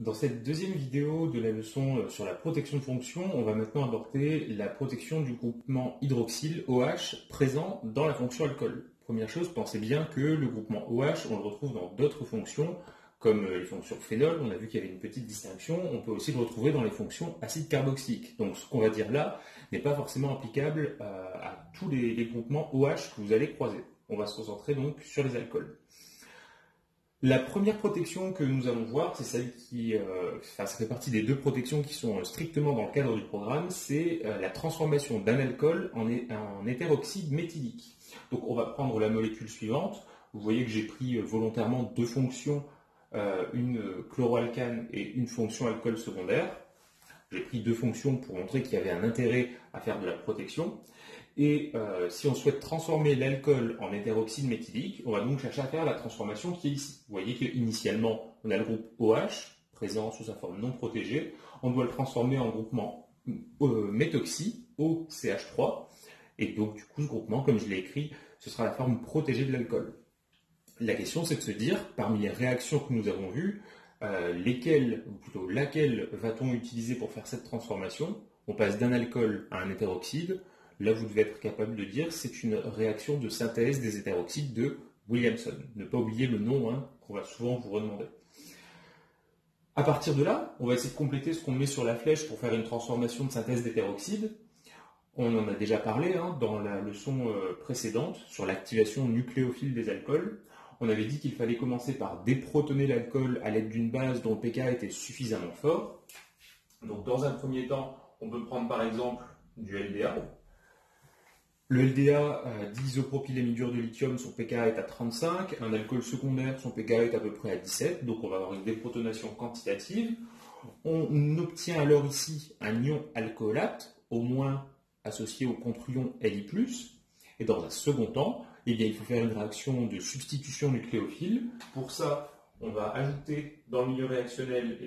Dans cette deuxième vidéo de la leçon sur la protection de fonction, on va maintenant aborder la protection du groupement hydroxyle OH présent dans la fonction alcool. Première chose, pensez bien que le groupement OH, on le retrouve dans d'autres fonctions, comme les fonctions phénol, on a vu qu'il y avait une petite distinction, on peut aussi le retrouver dans les fonctions acide carboxylique. Donc ce qu'on va dire là n'est pas forcément applicable à tous les groupements OH que vous allez croiser. On va se concentrer donc sur les alcools. La première protection que nous allons voir, c'est celle qui, ça fait partie des deux protections qui sont strictement dans le cadre du programme, c'est la transformation d'un alcool en éther-oxyde méthylique. Donc on va prendre la molécule suivante. Vous voyez que j'ai pris volontairement deux fonctions, une chloroalcane et une fonction alcool secondaire. J'ai pris deux fonctions pour montrer qu'il y avait un intérêt à faire de la protection. Et si on souhaite transformer l'alcool en éther-oxyde méthylique, on va donc chercher à faire la transformation qui est ici. Vous voyez qu'initialement, on a le groupe OH, présent sous sa forme non protégée. On doit le transformer en groupement méthoxy, OCH3. Et donc, du coup, ce groupement, comme je l'ai écrit, ce sera la forme protégée de l'alcool. La question, c'est de se dire, parmi les réactions que nous avons vues, laquelle va-t-on utiliser pour faire cette transformation? On passe d'un alcool à un éther-oxyde. Là, vous devez être capable de dire c'est une réaction de synthèse des éther-oxydes de Williamson. Ne pas oublier le nom qu'on va souvent vous redemander. À partir de là, on va essayer de compléter ce qu'on met sur la flèche pour faire une transformation de synthèse d'éther-oxyde. On en a déjà parlé dans la leçon précédente sur l'activation nucléophile des alcools. On avait dit qu'il fallait commencer par déprotoner l'alcool à l'aide d'une base dont le pK était suffisamment fort. Donc dans un premier temps, on peut prendre par exemple du LDA. Le LDA, diisopropylamidure de lithium, son pK est à 35, un alcool secondaire, son pK est à peu près à 17, donc on va avoir une déprotonation quantitative. On obtient alors ici un ion alcoolate, au moins associé au contre-ion Li+, et dans un second temps, il faut faire une réaction de substitution nucléophile. Pour ça, on va ajouter dans le milieu réactionnel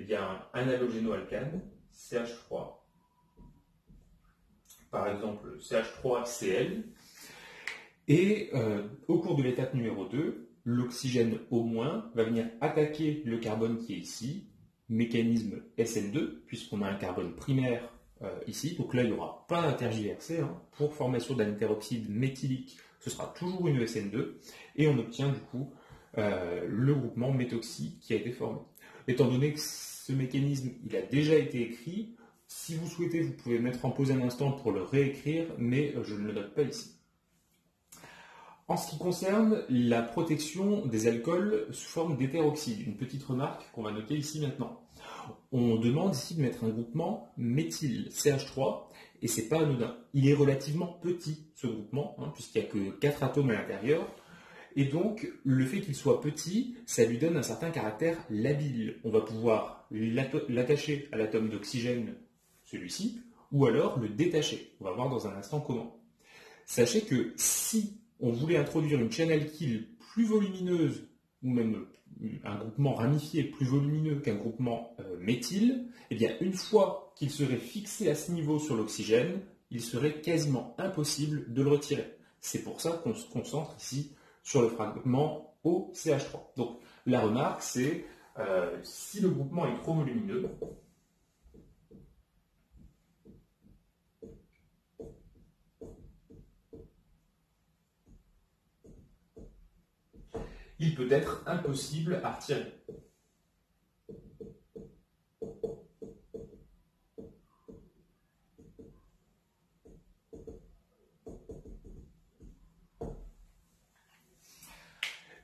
un halogénoalcane, CH3. Par exemple CH3Cl, et au cours de l'étape numéro 2, l'oxygène O- va venir attaquer le carbone qui est ici, mécanisme SN2, puisqu'on a un carbone primaire ici, donc là il n'y aura pas à tergiverser, pour formation d'un éther-oxyde méthylique, ce sera toujours une SN2, et on obtient du coup le groupement méthoxy qui a été formé. Étant donné que ce mécanisme il a déjà été écrit, si vous souhaitez, vous pouvez mettre en pause un instant pour le réécrire, mais je ne le note pas ici. En ce qui concerne la protection des alcools sous forme d'éther-oxyde, une petite remarque qu'on va noter ici maintenant. On demande ici de mettre un groupement méthyle CH3, et c'est pas anodin. Il est relativement petit, ce groupement, puisqu'il n'y a que 4 atomes à l'intérieur. Et donc, le fait qu'il soit petit, ça lui donne un certain caractère labile. On va pouvoir l'attacher à l'atome d'oxygène, celui-ci, ou alors le détacher. On va voir dans un instant comment. Sachez que si on voulait introduire une chaîne alkyle plus volumineuse, ou même un groupement ramifié plus volumineux qu'un groupement méthyle, eh bien une fois qu'il serait fixé à ce niveau sur l'oxygène, il serait quasiment impossible de le retirer. C'est pour ça qu'on se concentre ici sur le fragment OCH3. Donc la remarque, c'est si le groupement est trop volumineux, il peut être impossible à retirer.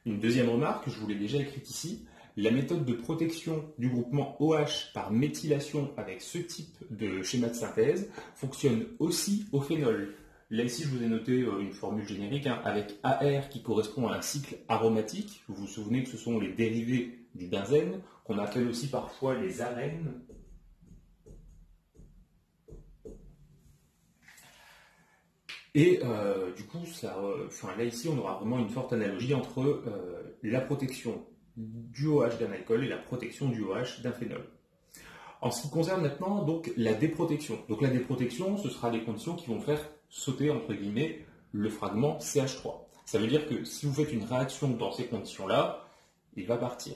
Une deuxième remarque, je vous l'ai déjà écrite ici, la méthode de protection du groupement OH par méthylation avec ce type de schéma de synthèse fonctionne aussi au phénol. Là ici je vous ai noté une formule générique avec AR qui correspond à un cycle aromatique. Vous vous souvenez que ce sont les dérivés du benzène, qu'on appelle aussi parfois les arènes. Et du coup, là ici, on aura vraiment une forte analogie entre la protection du OH d'un alcool et la protection du OH d'un phénol. En ce qui concerne maintenant donc la déprotection. Donc la déprotection, ce sera les conditions qui vont faire sauter entre guillemets le fragment CH3. Ça veut dire que si vous faites une réaction dans ces conditions-là, il va partir.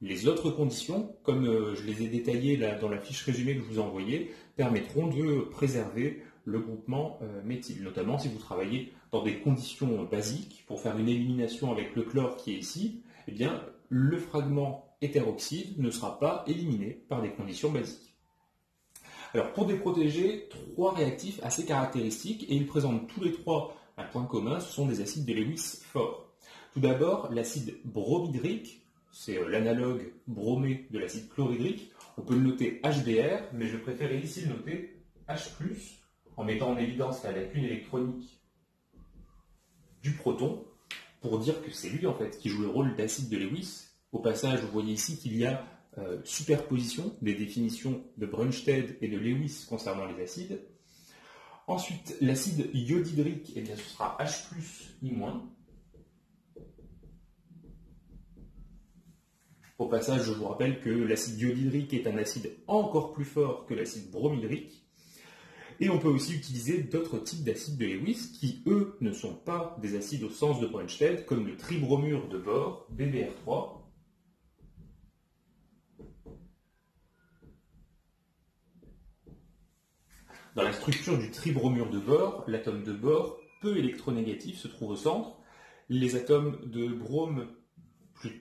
Les autres conditions, comme je les ai détaillées là, dans la fiche résumée que je vous ai envoyée, permettront de préserver le groupement méthyle, notamment si vous travaillez dans des conditions basiques pour faire une élimination avec le chlore qui est ici, eh bien, le fragment hétéroxyde ne sera pas éliminé par des conditions basiques. Alors, pour déprotéger, trois réactifs assez caractéristiques, et ils présentent tous les trois un point commun, ce sont des acides de Lewis forts. Tout d'abord, l'acide bromhydrique, c'est l'analogue bromé de l'acide chlorhydrique. On peut le noter HBr, mais je préférais ici le noter H+, en mettant en évidence la lacune électronique du proton, pour dire que c'est lui en fait qui joue le rôle d'acide de Lewis. Au passage, vous voyez ici qu'il y a superposition des définitions de Brønsted et de Lewis concernant les acides. Ensuite, l'acide iodhydrique, eh bien, ce sera H+, I-. Au passage, je vous rappelle que l'acide iodhydrique est un acide encore plus fort que l'acide bromhydrique. Et on peut aussi utiliser d'autres types d'acides de Lewis qui, eux, ne sont pas des acides au sens de Brønsted, comme le tribromure de bore, BBr3. Dans la structure du tribromure de bore, l'atome de bore, peu électronégatif, se trouve au centre. Les atomes de brome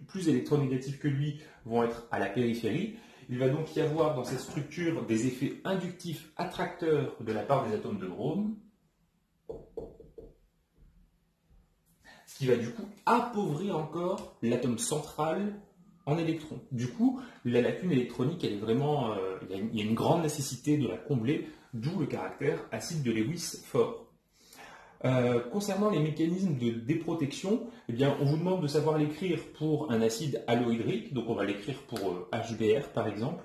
plus électronégatifs que lui vont être à la périphérie. Il va donc y avoir dans cette structure des effets inductifs attracteurs de la part des atomes de brome, ce qui va du coup appauvrir encore l'atome central en électrons. Du coup, la lacune électronique, elle est vraiment, il y a une grande nécessité de la combler, d'où le caractère acide de Lewis fort. Concernant les mécanismes de déprotection, eh bien, on vous demande de savoir l'écrire pour un acide halohydrique, donc on va l'écrire pour HBr par exemple.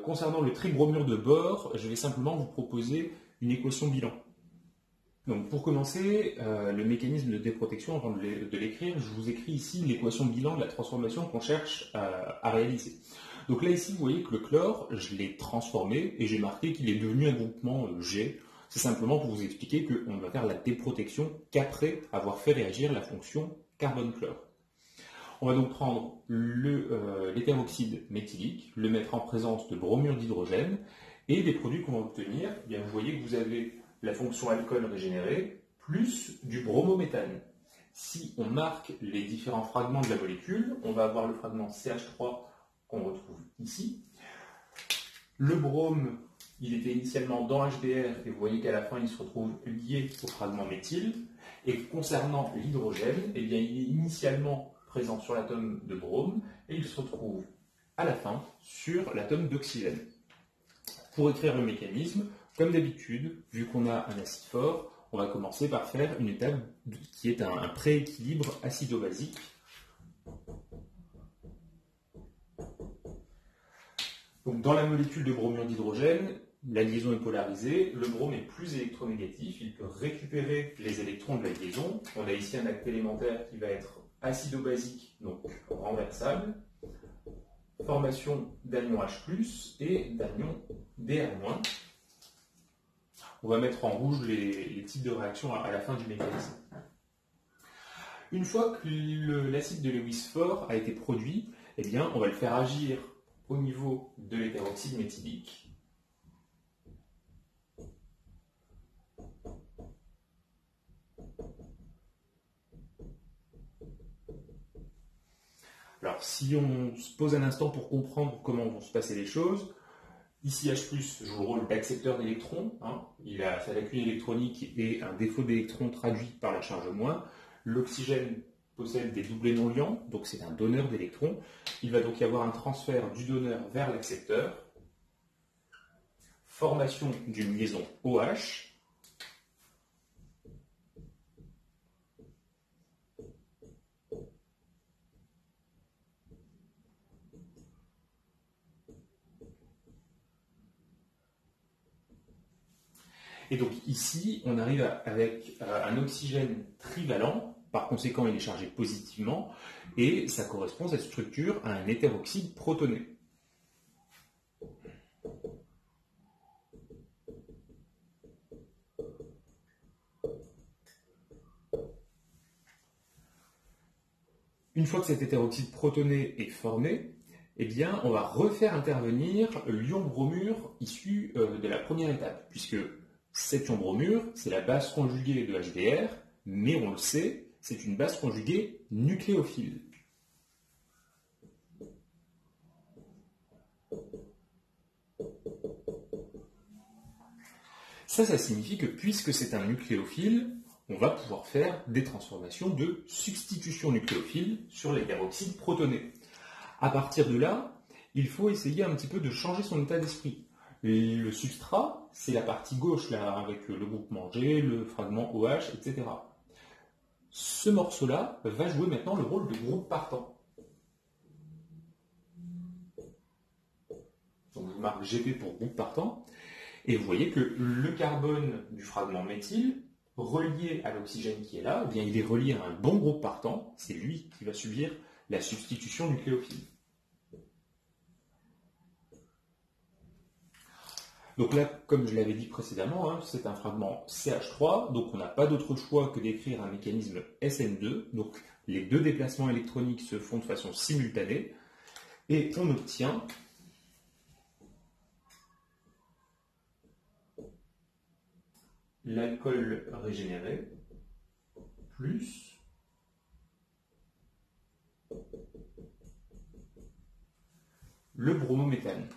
Concernant le tribromure de bore, je vais simplement vous proposer une équation bilan. Donc pour commencer, le mécanisme de déprotection, avant de l'écrire, je vous écris ici l'équation bilan de la transformation qu'on cherche à réaliser. Donc là ici, vous voyez que le chlore, je l'ai transformé et j'ai marqué qu'il est devenu un groupement G. C'est simplement pour vous expliquer qu'on ne va faire la déprotection qu'après avoir fait réagir la fonction carbone-chlore. On va donc prendre l'éthéroxyde méthylique, le mettre en présence de bromure d'hydrogène, et les produits qu'on va obtenir, eh bien, vous voyez que vous avez la fonction alcool régénérée, plus du bromométhane. Si on marque les différents fragments de la molécule, on va avoir le fragment CH3 qu'on retrouve ici. Le brome, il était initialement dans HBr, et vous voyez qu'à la fin, il se retrouve lié au fragment méthyle. Et concernant l'hydrogène, eh bien, il est initialement présent sur l'atome de brome, et il se retrouve à la fin sur l'atome d'oxygène. Pour écrire le mécanisme, comme d'habitude, vu qu'on a un acide fort, on va commencer par faire une étape qui est un prééquilibre acido-basique. Donc, dans la molécule de bromure d'hydrogène, la liaison est polarisée, le brome est plus électronégatif, il peut récupérer les électrons de la liaison. On a ici un acte élémentaire qui va être acido-basique, donc renversable. Formation d'anion H+, et d'anion Dr-. On va mettre en rouge les types de réactions à la fin du mécanisme. Une fois que l'acide de Lewis fort a été produit, eh bien, on va le faire agir au niveau de l'hétéroxyde méthylique. Alors, si on se pose un instant pour comprendre comment vont se passer les choses, ici H+, joue le rôle d'accepteur d'électrons. Il a sa lacune électronique et un défaut d'électrons traduit par la charge moins. L'oxygène possède des doublés non liants, donc c'est un donneur d'électrons. Il va donc y avoir un transfert du donneur vers l'accepteur. Formation d'une liaison OH. Et donc ici, on arrive avec un oxygène trivalent, par conséquent il est chargé positivement, et ça correspond, cette structure, à un hétéroxyde protoné. Une fois que cet hétéroxyde protoné est formé, eh bien, on va refaire intervenir l'ion bromure issu de la première étape, puisque cet ion bromure, c'est la base conjuguée de HBr, mais on le sait, c'est une base conjuguée nucléophile. Ça signifie que puisque c'est un nucléophile, on va pouvoir faire des transformations de substitution nucléophile sur les peroxydes protonés. À partir de là, il faut essayer un petit peu de changer son état d'esprit. Le substrat, c'est la partie gauche, là, avec le groupement G, le fragment OH, etc. Ce morceau-là va jouer maintenant le rôle de groupe partant. Donc je marque GP pour groupe partant. Et vous voyez que le carbone du fragment méthyle, relié à l'oxygène qui est là, eh bien, il est relié à un bon groupe partant. C'est lui qui va subir la substitution nucléophile. Donc là, comme je l'avais dit précédemment, hein, c'est un fragment CH3, donc on n'a pas d'autre choix que d'écrire un mécanisme SN2. Donc les deux déplacements électroniques se font de façon simultanée et on obtient l'alcool régénéré plus le bromométhane.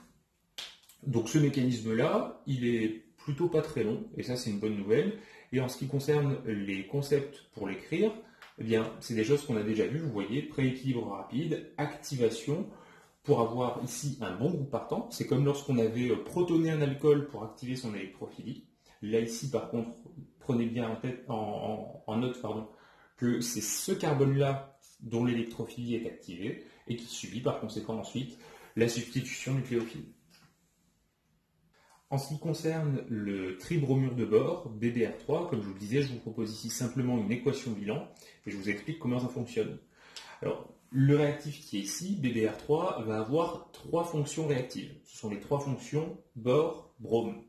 Donc ce mécanisme-là, il est plutôt pas très long, et ça c'est une bonne nouvelle. Et en ce qui concerne les concepts pour l'écrire, eh bien c'est des choses qu'on a déjà vues, vous voyez, prééquilibre rapide, activation, pour avoir ici un bon groupe partant. C'est comme lorsqu'on avait protoné un alcool pour activer son électrophilie. Là ici par contre, prenez bien en note que c'est ce carbone-là dont l'électrophilie est activée, et qui subit par conséquent ensuite la substitution nucléophile. En ce qui concerne le tribromure de bore, BBr3, comme je vous le disais, je vous propose ici simplement une équation bilan et je vous explique comment ça fonctionne. Alors, le réactif qui est ici, BBr3, va avoir trois fonctions réactives. Ce sont les trois fonctions bore, brome.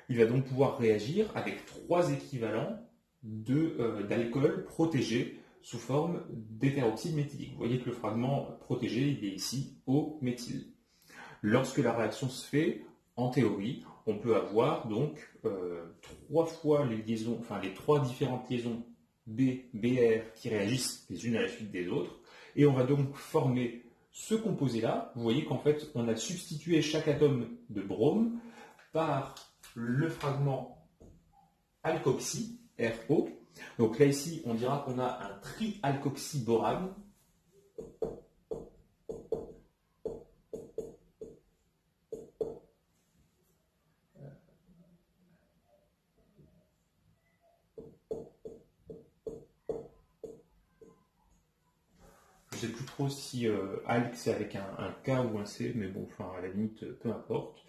Il va donc pouvoir réagir avec trois équivalents d'alcool protégé sous forme d'éperoxyde méthylique. Vous voyez que le fragment protégé, il est ici au méthyle. Lorsque la réaction se fait, en théorie, on peut avoir donc trois fois les liaisons, enfin les trois différentes liaisons B, BR qui réagissent les unes à la suite des autres, et on va donc former ce composé-là. Vous voyez qu'en fait, on a substitué chaque atome de brome par le fragment alkoxy, RO. Donc là ici, on dira qu'on a un trialkoxyborane. Je ne sais plus trop si alk c'est avec un K ou un C, mais bon, enfin à la limite, peu importe.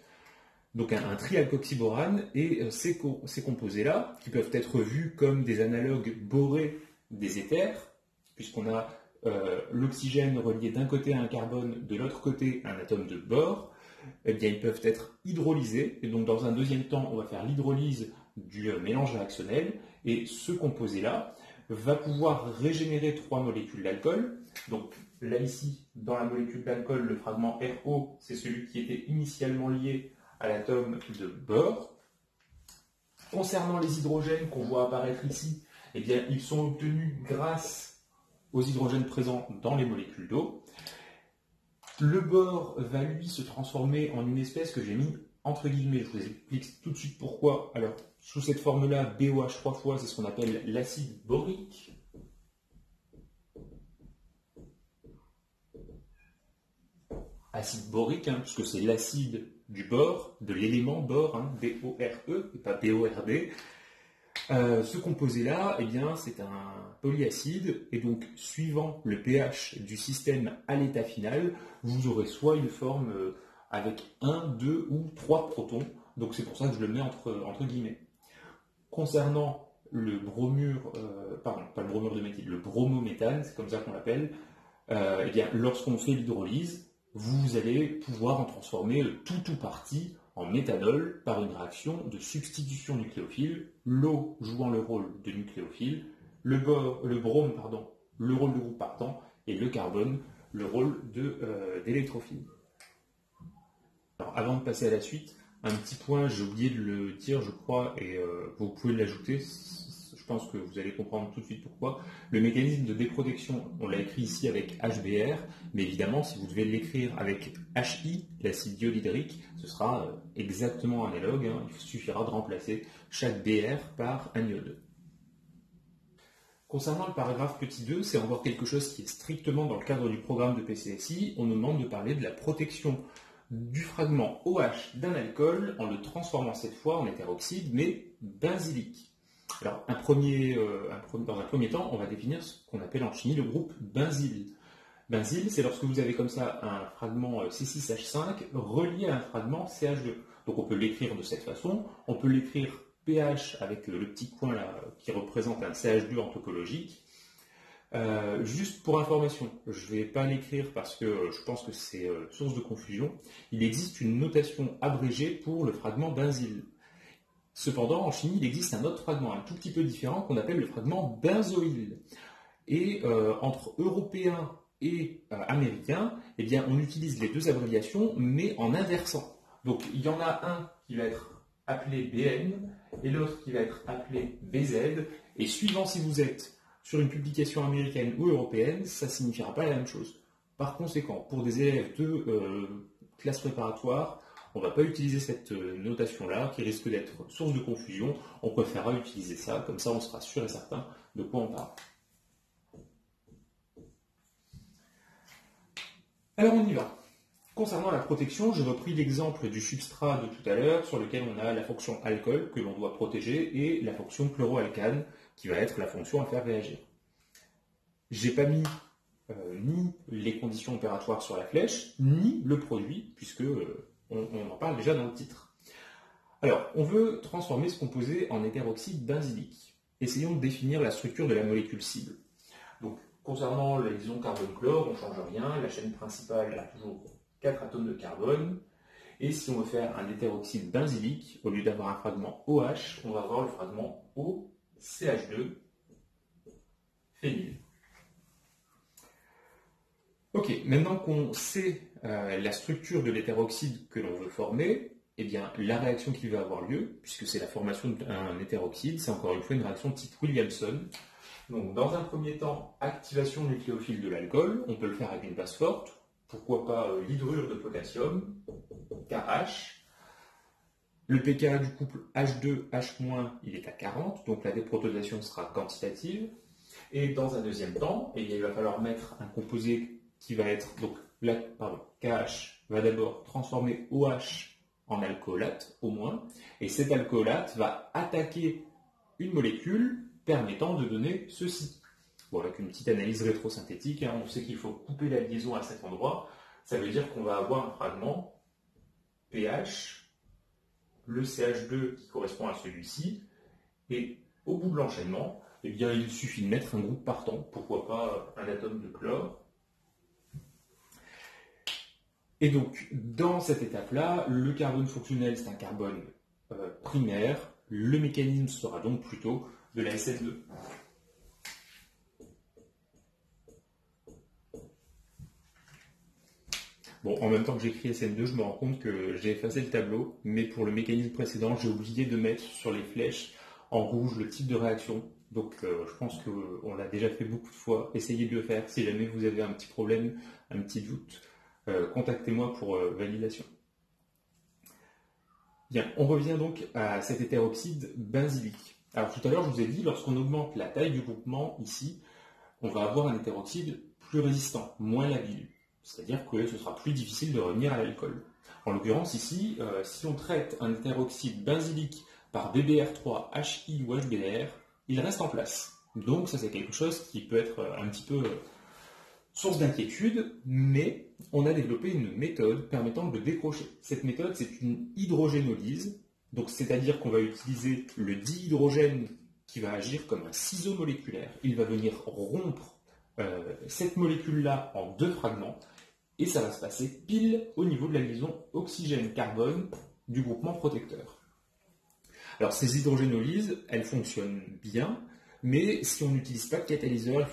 Donc un trialkoxyborane et ces composés-là, qui peuvent être vus comme des analogues borés des éthers, puisqu'on a l'oxygène relié d'un côté à un carbone, de l'autre côté à un atome de bore, eh bien ils peuvent être hydrolysés. Et donc dans un deuxième temps, on va faire l'hydrolyse du mélange réactionnel, et ce composé-là va pouvoir régénérer trois molécules d'alcool. Donc là ici, dans la molécule d'alcool, le fragment RO, c'est celui qui était initialement lié à l'atome de bore. Concernant les hydrogènes qu'on voit apparaître ici, eh bien, ils sont obtenus grâce aux hydrogènes présents dans les molécules d'eau. Le bore va lui se transformer en une espèce que j'ai mis entre guillemets, je vous explique tout de suite pourquoi. Alors, sous cette forme-là, BOH 3 fois, c'est ce qu'on appelle l'acide borique. Acide borique, hein, puisque c'est l'acide du bore, de l'élément bore, hein, B-O-R-E, et pas B-O-R-D. Ce composé-là, eh bien, c'est un polyacide, et donc, suivant le pH du système à l'état final, vous aurez soit une forme avec 1, 2 ou 3 protons, donc c'est pour ça que je le mets entre guillemets. Concernant le bromure, pardon, pas le bromure de méthyle, le bromométhane, c'est comme ça qu'on l'appelle, eh bien, lorsqu'on fait l'hydrolyse, vous allez pouvoir en transformer tout ou partie en méthanol par une réaction de substitution nucléophile, l'eau jouant le rôle de nucléophile, le brome, le rôle de groupe partant, et le carbone, le rôle d'électrophile. Alors, avant de passer à la suite, un petit point, j'ai oublié de le dire, je crois, et vous pouvez l'ajouter, je pense que vous allez comprendre tout de suite pourquoi. Le mécanisme de déprotection, on l'a écrit ici avec HBr, mais évidemment, si vous devez l'écrire avec HI, l'acide iodhydrique, ce sera exactement analogue, hein. Il suffira de remplacer chaque Br par un iode. Concernant le paragraphe petit 2, c'est encore quelque chose qui est strictement dans le cadre du programme de PCSI. On nous demande de parler de la protection du fragment OH d'un alcool en le transformant cette fois en hétéroxyde, mais benzylique. Alors, dans un premier temps, on va définir ce qu'on appelle en chimie le groupe benzyle. Benzyle, c'est lorsque vous avez comme ça un fragment C6H5 relié à un fragment CH2. Donc on peut l'écrire de cette façon, on peut l'écrire pH avec le petit coin là qui représente un CH2 en topologique. Juste pour information, je ne vais pas l'écrire parce que je pense que c'est source de confusion. Il existe une notation abrégée pour le fragment benzyle. Cependant, en chimie, il existe un autre fragment un tout petit peu différent qu'on appelle le fragment benzoyle. Et entre européens et américains, eh bien, on utilise les deux abréviations, mais en inversant. Donc, il y en a un qui va être appelé BN et l'autre qui va être appelé BZ. Et suivant si vous êtes sur une publication américaine ou européenne, ça ne signifiera pas la même chose. Par conséquent, pour des élèves de classe préparatoire, on ne va pas utiliser cette notation-là qui risque d'être source de confusion. On préférera utiliser ça, comme ça on sera sûr et certain de quoi on parle. Alors on y va. Concernant la protection, j'ai repris l'exemple du substrat de tout à l'heure sur lequel on a la fonction alcool que l'on doit protéger et la fonction chloroalcane qui va être la fonction à faire réagir. J'ai pas mis ni les conditions opératoires sur la flèche, ni le produit, puisque on en parle déjà dans le titre. Alors, on veut transformer ce composé en hétéroxyde benzylique. Essayons de définir la structure de la molécule cible. Donc, concernant la liaison carbone-chlore, on ne change rien. La chaîne principale a toujours 4 atomes de carbone. Et si on veut faire un hétéroxyde benzylique, au lieu d'avoir un fragment OH, on va avoir le fragment OCH2 phényl. Ok, maintenant qu'on sait la structure de l'hétéroxyde que l'on veut former, eh bien, la réaction qui va avoir lieu, puisque c'est la formation d'un hétéroxyde, c'est encore une fois une réaction de type Williamson. Donc, dans un premier temps, activation nucléophile de l'alcool, on peut le faire avec une base forte, pourquoi pas l'hydrure de potassium, KH. Le pK du couple H2H-, il est à 40, donc la déprotonation sera quantitative. Et dans un deuxième temps, il va falloir mettre un composé qui va être, donc là, KH va d'abord transformer OH en alcoolate, au moins, et cet alcoolate va attaquer une molécule permettant de donner ceci. Bon, avec une petite analyse rétrosynthétique, hein, on sait qu'il faut couper la liaison à cet endroit, ça veut dire qu'on va avoir un fragment pH, le CH2 qui correspond à celui-ci, et au bout de l'enchaînement, eh bien, il suffit de mettre un groupe partant, pourquoi pas un atome de chlore. Et donc, dans cette étape-là, le carbone fonctionnel, c'est un carbone primaire. Le mécanisme sera donc plutôt de la SN2. Bon, en même temps que j'écris SN2, je me rends compte que j'ai effacé le tableau, mais pour le mécanisme précédent, j'ai oublié de mettre sur les flèches en rouge le type de réaction. Donc, je pense qu'on l'a déjà fait beaucoup de fois. Essayez de le faire si jamais vous avez un petit problème, un petit doute. Contactez-moi pour validation. Bien, on revient donc à cet hétéroxyde benzylique. Alors tout à l'heure, je vous ai dit, lorsqu'on augmente la taille du groupement, ici, on va avoir un hétéroxyde plus résistant, moins labile. C'est-à-dire que ce sera plus difficile de revenir à l'alcool. En l'occurrence, ici, si on traite un hétéroxyde benzylique par BBr3, HI ou HBr, il reste en place. Donc ça, c'est quelque chose qui peut être un petit peu source d'inquiétude, mais on a développé une méthode permettant de le décrocher. Cette méthode, c'est une hydrogénolyse, donc c'est-à-dire qu'on va utiliser le dihydrogène qui va agir comme un ciseau moléculaire. Il va venir rompre cette molécule-là en 2 fragments, et ça va se passer pile au niveau de la liaison oxygène-carbone du groupement protecteur. Alors ces hydrogénolyses, elles fonctionnent bien, Mais si on n'utilise pas de catalyseur,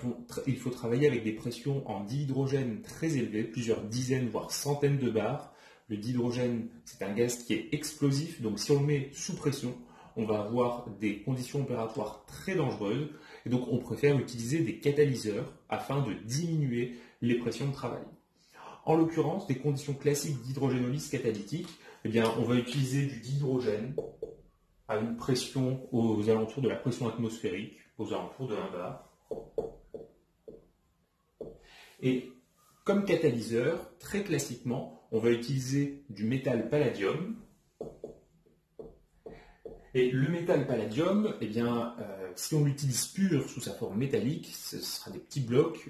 il faut travailler avec des pressions en dihydrogène très élevées, plusieurs dizaines voire centaines de bars. Le dihydrogène, c'est un gaz qui est explosif, donc si on le met sous pression, on va avoir des conditions opératoires très dangereuses. Et donc on préfère utiliser des catalyseurs afin de diminuer les pressions de travail. En l'occurrence, des conditions classiques d'hydrogénolyse catalytique, eh bien, on va utiliser du dihydrogène à une pression aux alentours de la pression atmosphérique, aux alentours de 1 bar. Et comme catalyseur, très classiquement, on va utiliser du métal palladium. Et le métal palladium, eh bien, si on l'utilise pur sous sa forme métallique, ce sera des petits blocs,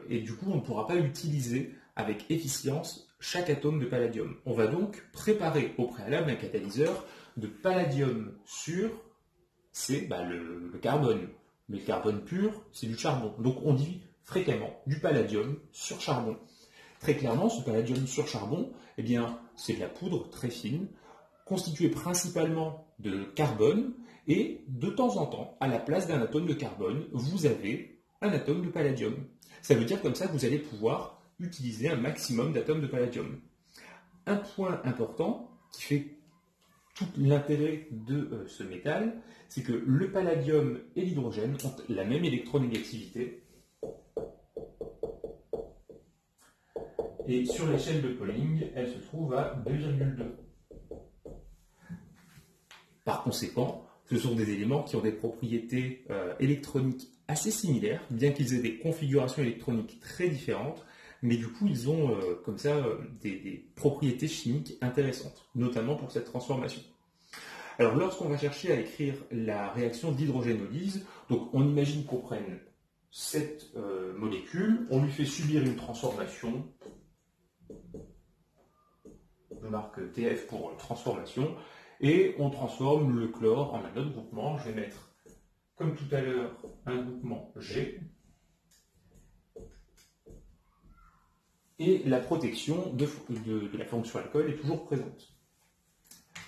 et du coup, on ne pourra pas utiliser avec efficience chaque atome de palladium. On va donc préparer au préalable un catalyseur de palladium sûr, c'est le carbone. Mais le carbone pur, c'est du charbon. Donc on dit fréquemment du palladium sur charbon. Très clairement, ce palladium sur charbon, eh bien, c'est de la poudre très fine, constituée principalement de carbone, et de temps en temps, à la place d'un atome de carbone, vous avez un atome de palladium. Ça veut dire comme ça que vous allez pouvoir utiliser un maximum d'atomes de palladium. Un point important qui fait tout l'intérêt de ce métal, c'est que le palladium et l'hydrogène ont la même électronégativité. Et sur l'échelle de Pauling, elle se trouve à 2,2. Par conséquent, ce sont des éléments qui ont des propriétés électroniques assez similaires, bien qu'ils aient des configurations électroniques très différentes, mais du coup, ils ont comme ça des propriétés chimiques intéressantes, notamment pour cette transformation. Alors, lorsqu'on va chercher à écrire la réaction d'hydrogénolyse, donc on imagine qu'on prenne cette molécule, on lui fait subir une transformation, je marque TF pour transformation, et on transforme le chlore en un autre groupement. Je vais mettre, comme tout à l'heure, un groupement G. Et la protection de la fonction alcool est toujours présente.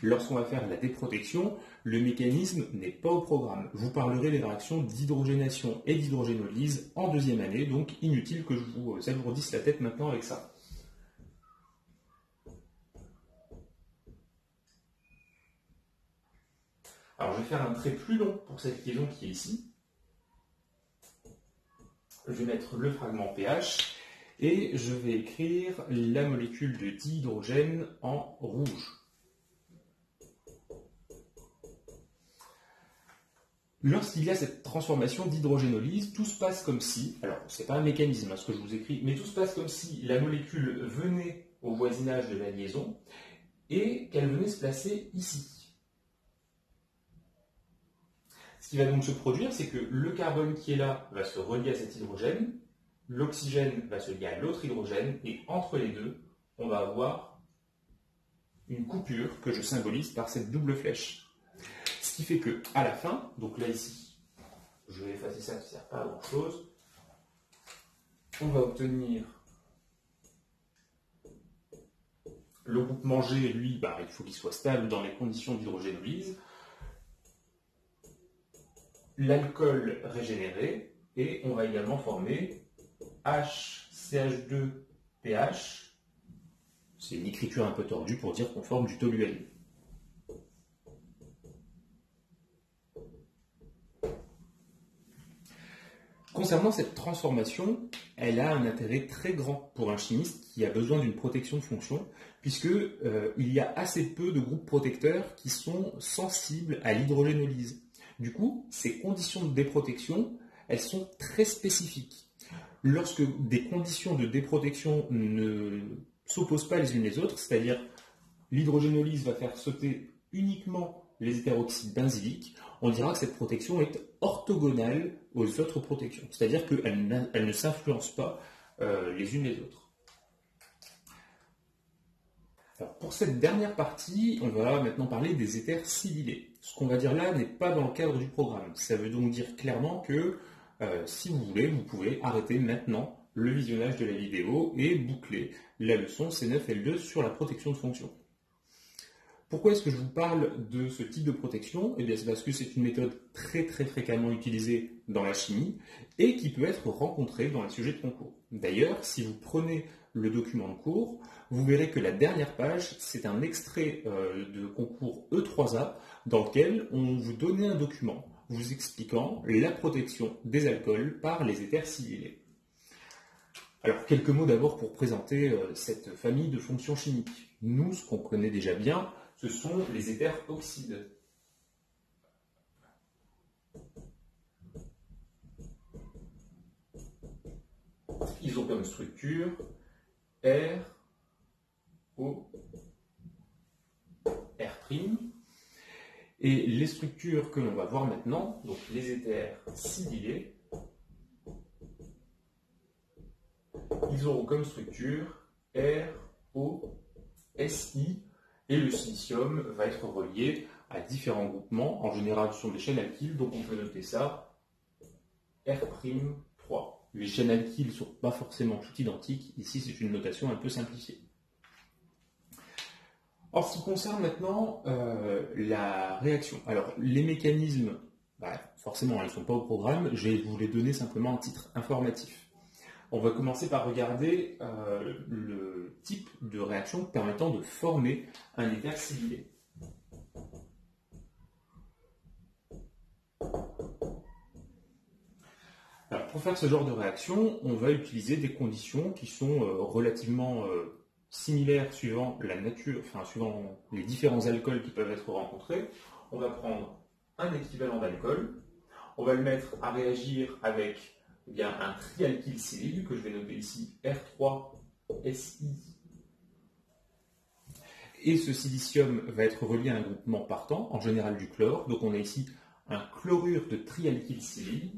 Lorsqu'on va faire la déprotection, le mécanisme n'est pas au programme. Vous parlerez des réactions d'hydrogénation et d'hydrogénolyse en deuxième année, donc inutile que je vous alourdisse la tête maintenant avec ça. Alors je vais faire un trait plus long pour cette liaison qui est ici. Je vais mettre le fragment pH et je vais écrire la molécule de dihydrogène en rouge. Lorsqu'il y a cette transformation d'hydrogénolyse, tout se passe comme si, alors c'est pas un mécanisme ce que je vous écris, mais tout se passe comme si la molécule venait au voisinage de la liaison et qu'elle venait se placer ici. Ce qui va donc se produire, c'est que le carbone qui est là va se relier à cet hydrogène, l'oxygène va se lier à l'autre hydrogène, et entre les deux, on va avoir une coupure que je symbolise par cette double flèche. Ce qui fait que à la fin, donc là ici, je vais effacer ça qui ne sert pas à grand chose, on va obtenir le groupement G, lui, il faut qu'il soit stable dans les conditions d'hydrogénolyse, l'alcool régénéré, et on va également former HCH2PH. C'est une écriture un peu tordue pour dire qu'on forme du toluène. Concernant cette transformation, elle a un intérêt très grand pour un chimiste qui a besoin d'une protection de fonction, puisqu'il y a assez peu de groupes protecteurs qui sont sensibles à l'hydrogénolyse. Du coup, ces conditions de déprotection, elles sont très spécifiques. Lorsque des conditions de déprotection ne s'opposent pas les unes les autres, c'est-à-dire l'hydrogénolyse va faire sauter uniquement les hétéroxydes benzyliques, on dira que cette protection est orthogonale aux autres protections, c'est-à-dire qu'elles ne s'influencent pas les unes les autres. Alors, pour cette dernière partie, on va maintenant parler des éthers silyllés. Ce qu'on va dire là n'est pas dans le cadre du programme. Ça veut donc dire clairement que si vous voulez, vous pouvez arrêter maintenant le visionnage de la vidéo et boucler la leçon C9L2 sur la protection de fonction. Pourquoi est-ce que je vous parle de ce type de protection? Eh bien, c'est parce que c'est une méthode très très fréquemment utilisée dans la chimie et qui peut être rencontrée dans les sujets de concours. D'ailleurs, si vous prenez le document de cours, vous verrez que la dernière page, c'est un extrait de concours E3A dans lequel on vous donnait un document vous expliquant la protection des alcools par les éthers silyllés. Alors, quelques mots d'abord pour présenter cette famille de fonctions chimiques. Nous, ce qu'on connaît déjà bien, ce sont les éthers oxydes. Ils ont comme structure R, O, R'. Et les structures que l'on va voir maintenant, donc les éthers silyllés, ils auront comme structure R, O, Si, et le silicium va être relié à différents groupements. En général, ce sont des chaînes alkyles, donc on peut noter ça R'3. Les chaînes alkyles ne sont pas forcément toutes identiques. Ici, c'est une notation un peu simplifiée. En ce qui concerne maintenant la réaction, alors les mécanismes, forcément, ils ne sont pas au programme. Je vais vous les donner simplement à titre informatif. On va commencer par regarder le type de réaction permettant de former un éther silyllé. Alors, pour faire ce genre de réaction, on va utiliser des conditions qui sont relativement similaires suivant la nature, suivant les différents alcools qui peuvent être rencontrés. On va prendre un équivalent d'alcool, on va le mettre à réagir avec un trialkylsilyle que je vais noter ici R3Si. Et ce silicium va être relié à un groupement partant, en général du chlore. Donc on a ici un chlorure de trialkylsilyle.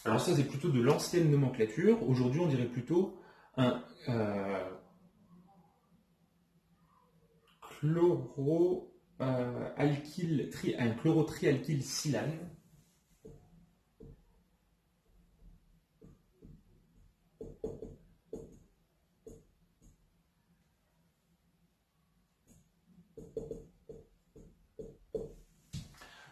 Alors ça c'est plutôt de l'ancienne nomenclature. Aujourd'hui on dirait plutôt un chlorotrialkylsilane.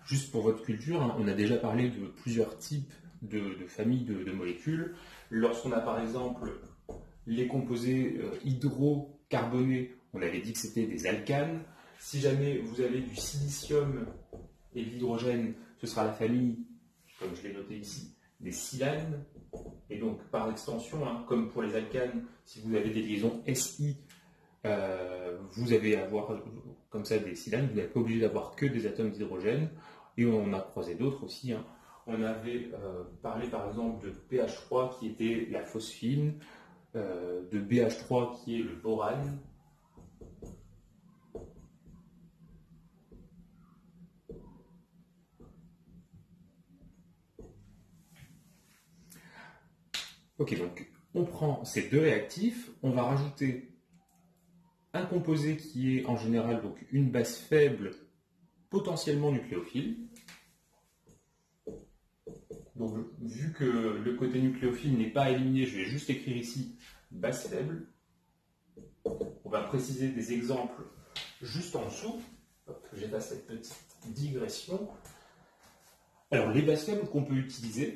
Juste pour votre culture, on a déjà parlé de plusieurs types de familles de molécules. Lorsqu'on a par exemple les composés hydrocarbonés, on avait dit que c'était des alcanes. Si jamais vous avez du silicium et de l'hydrogène, ce sera la famille, comme je l'ai noté ici, des silanes. Et donc par extension, comme pour les alcanes, si vous avez des liaisons Si, vous allez avoir comme ça des silanes, vous n'êtes pas obligé d'avoir que des atomes d'hydrogène. Et on a croisé d'autres aussi. On avait parlé par exemple de PH3 qui était la phosphine, de BH3 qui est le borane. Ok, donc on prend ces deux réactifs, on va rajouter un composé qui est en général donc une base faible potentiellement nucléophile. Donc vu que le côté nucléophile n'est pas éliminé, je vais juste écrire ici base faible. On va préciser des exemples juste en dessous. J'efface cette petite digression. Alors les bases faibles qu'on peut utiliser,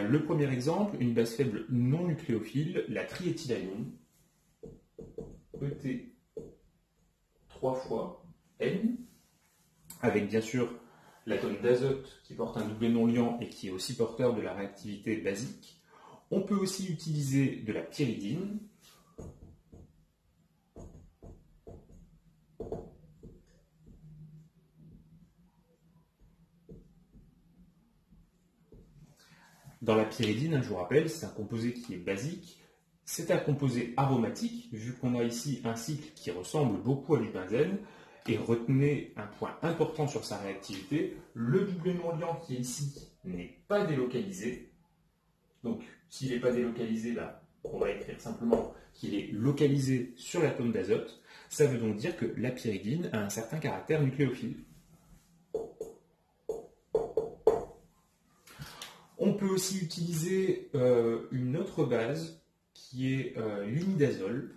le premier exemple, une base faible non nucléophile, la triéthylamine, ET 3 fois N, avec bien sûr l'atome d'azote qui porte un doublé non liant et qui est aussi porteur de la réactivité basique. On peut aussi utiliser de la pyridine. Dans la pyridine, je vous rappelle, c'est un composé qui est basique. C'est un composé aromatique, vu qu'on a ici un cycle qui ressemble beaucoup à du benzène. Et retenez un point important sur sa réactivité, le doublé non liant qui est ici n'est pas délocalisé. Donc s'il n'est pas délocalisé, on va écrire simplement qu'il est localisé sur l'atome d'azote. Ça veut donc dire que la pyridine a un certain caractère nucléophile. On peut aussi utiliser une autre base qui est l'imidazole.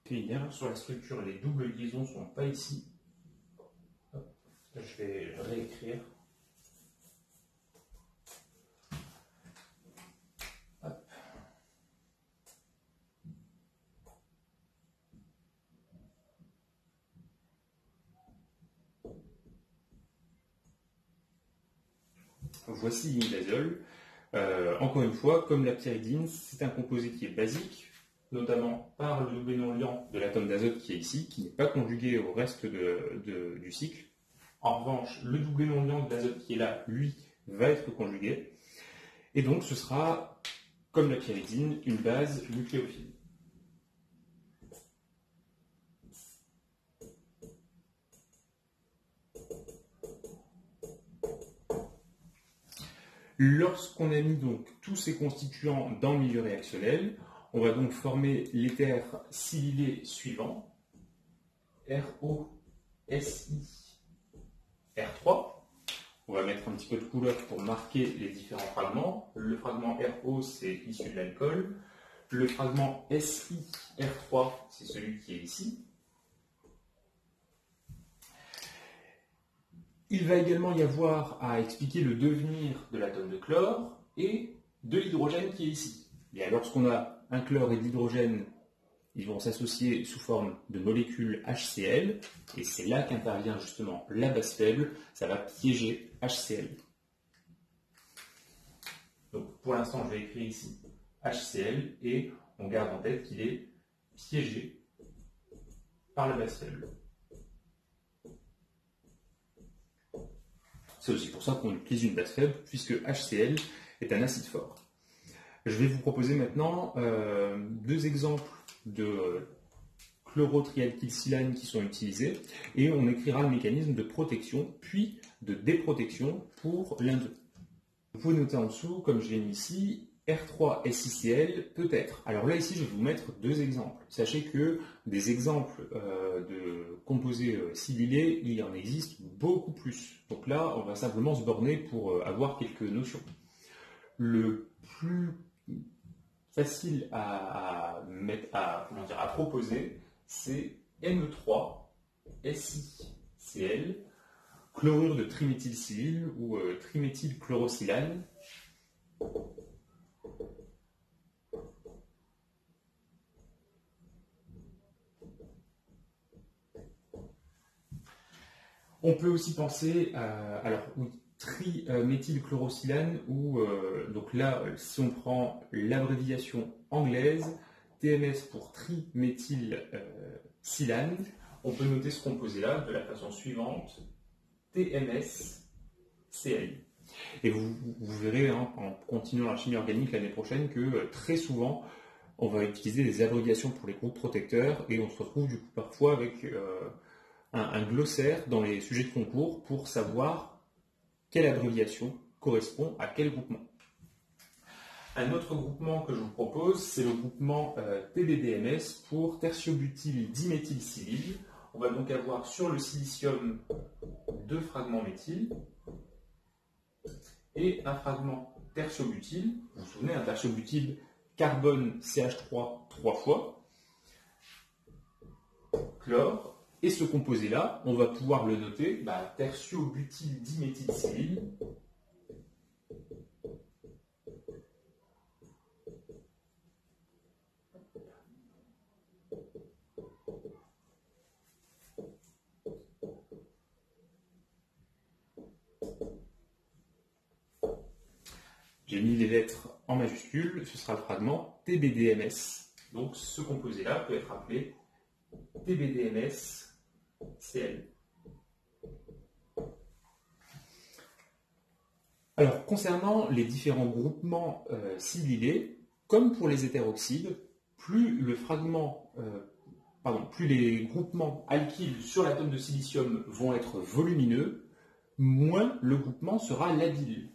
Il y a une erreur sur la structure, les doubles liaisons ne sont pas ici. Hop, je vais réécrire. Hop. Voici l'imidazole. Encore une fois, comme la pyridine, c'est un composé qui est basique, notamment par le double non-liant de l'atome d'azote qui est ici, qui n'est pas conjugué au reste du cycle. En revanche, le double non-liant de l'azote qui est là, lui, va être conjugué. Et donc, ce sera, comme la pyridine, une base nucléophile. Lorsqu'on a mis donc tous ces constituants dans le milieu réactionnel, on va donc former l'éther silylé suivant, ROSI R3. On va mettre un petit peu de couleur pour marquer les différents fragments. Le fragment RO, c'est issu de l'alcool. Le fragment SI R3, c'est celui qui est ici. Il va également y avoir à expliquer le devenir de l'atome de chlore et de l'hydrogène qui est ici. Et lorsqu'on a un chlore et de l'hydrogène, ils vont s'associer sous forme de molécules HCl, et c'est là qu'intervient justement la base faible, ça va piéger HCl. Donc pour l'instant, je vais écrire ici HCl, et on garde en tête qu'il est piégé par la base faible. C'est aussi pour ça qu'on utilise une base faible, puisque HCl est un acide fort. Je vais vous proposer maintenant deux exemples de chlorotrialkylsilane qui sont utilisés, et on écrira le mécanisme de protection, puis de déprotection pour l'un d'eux. Vous pouvez noter en dessous, comme je l'ai mis ici, R3SiCl peut être. Alors là, ici, je vais vous mettre deux exemples. Sachez que des exemples de composés silylés, il y en existe beaucoup plus. Donc là, on va simplement se borner pour avoir quelques notions. Le plus facile à proposer, c'est Ne3SiCl, chlorure de triméthylsilyle ou triméthylchlorosilane. On peut aussi penser à triméthylchlorosilane, ou donc là, si on prend l'abréviation anglaise, TMS pour triméthylsilane, on peut noter ce composé-là de la façon suivante, TMSCl. Et vous verrez en continuant la chimie organique l'année prochaine que très souvent, on va utiliser des abréviations pour les groupes protecteurs, et on se retrouve du coup parfois avec un glossaire dans les sujets de concours pour savoir quelle abréviation correspond à quel groupement. Un autre groupement que je vous propose, c'est le groupement TBDMS pour tertiobutyldiméthylsilyle. On va donc avoir sur le silicium deux fragments méthyl et un fragment tertiobutyl. Vous vous souvenez, un tertiobutyl carbone CH3 3 fois, chlore. Et ce composé-là, on va pouvoir le noter, tertiobutyldiméthylsilyle. J'ai mis les lettres en majuscules, ce sera le fragment TBDMS. Donc ce composé-là peut être appelé TBDMS-Cl. Alors, concernant les différents groupements silylés, comme pour les hétéroxydes, plus plus les groupements alkyles sur l'atome de silicium vont être volumineux, moins le groupement sera labile.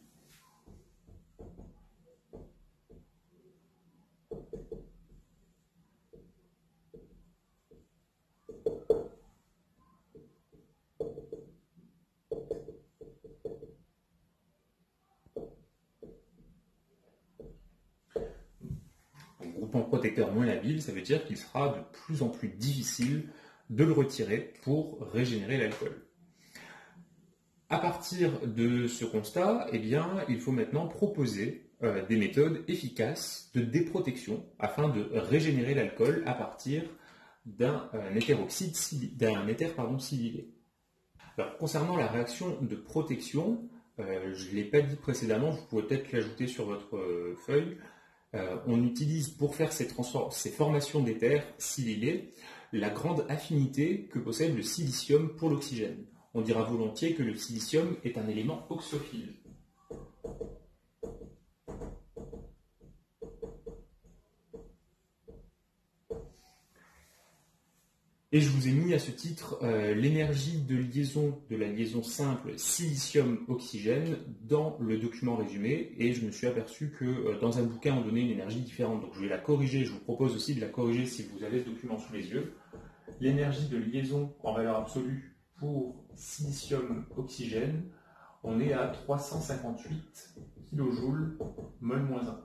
Un groupement protecteur moins labile, ça veut dire qu'il sera de plus en plus difficile de le retirer pour régénérer l'alcool. À partir de ce constat, eh bien, il faut maintenant proposer des méthodes efficaces de déprotection afin de régénérer l'alcool à partir d'un éther silylé. Alors, concernant la réaction de protection, je ne l'ai pas dit précédemment, vous pouvez peut-être l'ajouter sur votre feuille. On utilise pour faire ces formations d'éther silylés la grande affinité que possède le silicium pour l'oxygène. On dira volontiers que le silicium est un élément oxophile. Et je vous ai mis à ce titre l'énergie de liaison de la liaison simple silicium-oxygène dans le document résumé, et je me suis aperçu que dans un bouquin on donnait une énergie différente, donc je vais la corriger, je vous propose aussi de la corriger si vous avez ce document sous les yeux. L'énergie de liaison en valeur absolue pour silicium-oxygène, on est à 358 kJ mol-1.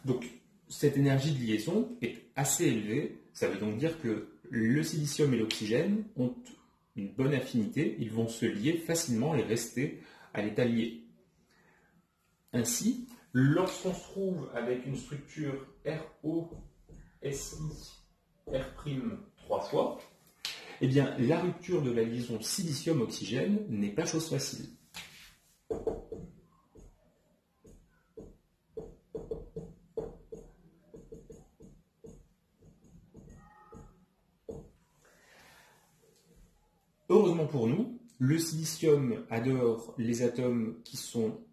Donc cette énergie de liaison est assez élevée. Ça veut donc dire que le silicium et l'oxygène ont une bonne affinité, ils vont se lier facilement et rester à l'état lié. Ainsi, lorsqu'on se trouve avec une structure ROSI R' 3 fois, eh bien, la rupture de la liaison silicium-oxygène n'est pas chose facile. Heureusement pour nous, le silicium adore les atomes qui sont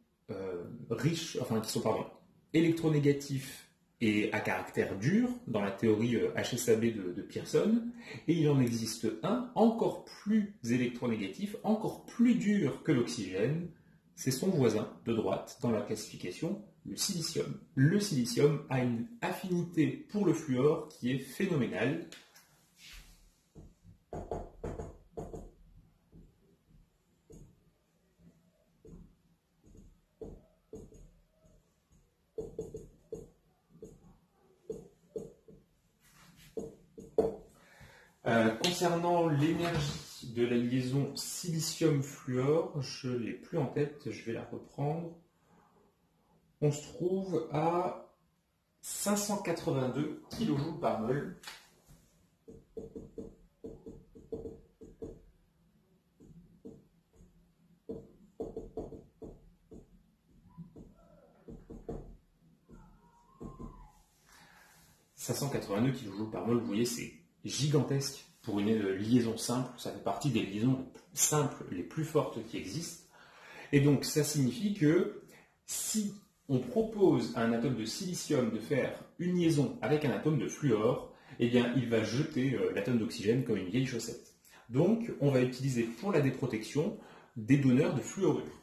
électronégatifs et à caractère dur dans la théorie HSAB de Pearson, et il en existe un encore plus électronégatif, encore plus dur que l'oxygène, c'est son voisin de droite dans la classification, le silicium. Le silicium a une affinité pour le fluor qui est phénoménale. Concernant l'énergie de la liaison silicium-fluor, je ne l'ai plus en tête, je vais la reprendre. On se trouve à 582 kJ par mol. « 582 kJ par mol, vous voyez, c'est gigantesque pour une liaison simple, ça fait partie des liaisons simples les plus fortes qui existent. Et donc ça signifie que si on propose à un atome de silicium de faire une liaison avec un atome de fluor, eh bien il va jeter l'atome d'oxygène comme une vieille chaussette. Donc on va utiliser pour la déprotection des donneurs de fluorure.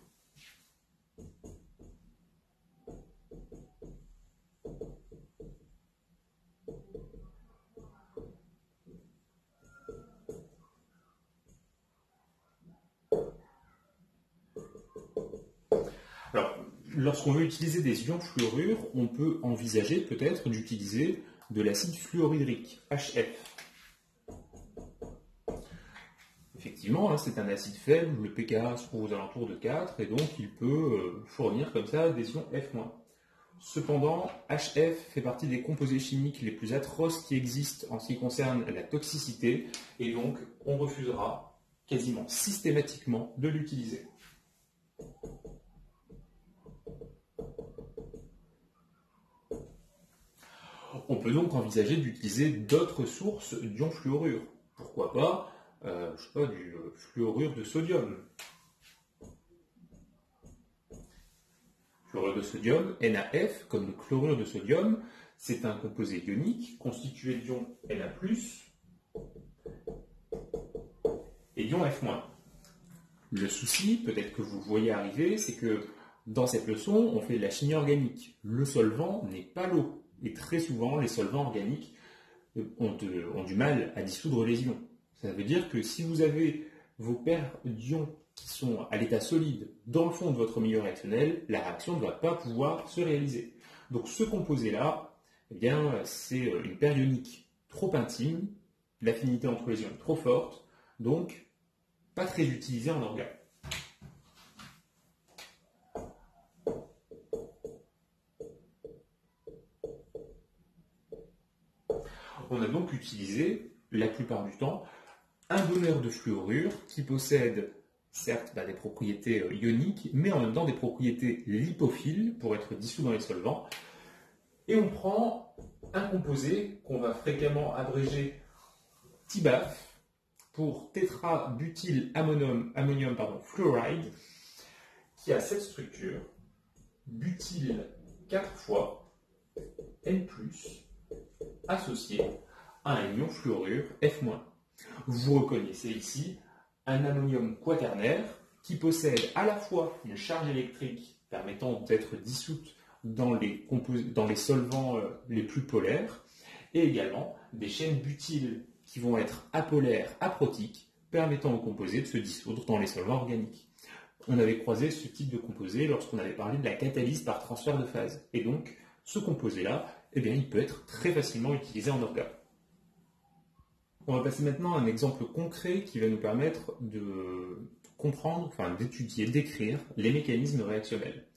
Alors, lorsqu'on veut utiliser des ions fluorure, on peut envisager peut-être d'utiliser de l'acide fluorhydrique, HF. Effectivement, hein, c'est un acide faible, le pKa se trouve aux alentours de 4, et donc il peut fournir comme ça des ions F-. Cependant, HF fait partie des composés chimiques les plus atroces qui existent en ce qui concerne la toxicité, et donc on refusera quasiment systématiquement de l'utiliser. On peut donc envisager d'utiliser d'autres sources d'ions fluorure. Pourquoi pas, du fluorure de sodium. chlorure de sodium, NaF, comme le chlorure de sodium, c'est un composé ionique constitué d'ions Na+, et d'ions F-. Le souci, peut-être que vous voyez arriver, c'est que dans cette leçon, on fait de la chimie organique. Le solvant n'est pas l'eau. Et très souvent, les solvants organiques ont du mal à dissoudre les ions. Ça veut dire que si vous avez vos paires d'ions qui sont à l'état solide dans le fond de votre milieu réactionnel, la réaction ne va pas pouvoir se réaliser. Donc ce composé-là, eh bien, c'est une paire ionique trop intime, l'affinité entre les ions est trop forte, donc pas très utilisée en organe. On a donc utilisé, la plupart du temps, un donneur de fluorure qui possède certes des propriétés ioniques, mais en même temps des propriétés lipophiles pour être dissous dans les solvants. Et on prend un composé qu'on va fréquemment abréger TBAF pour tétrabutylammonium fluoride, qui a cette structure, butyl 4 fois, N+, associé à un ion fluorure F-. Vous reconnaissez ici un ammonium quaternaire qui possède à la fois une charge électrique permettant d'être dissoute dans les solvants les plus polaires et également des chaînes butyles qui vont être apolaires aprotiques permettant au composé de se dissoudre dans les solvants organiques. On avait croisé ce type de composé lorsqu'on avait parlé de la catalyse par transfert de phase. Et donc, ce composé-là, eh bien, il peut être très facilement utilisé en organe. On va passer maintenant à un exemple concret qui va nous permettre de comprendre, d'étudier, d'écrire les mécanismes réactionnels.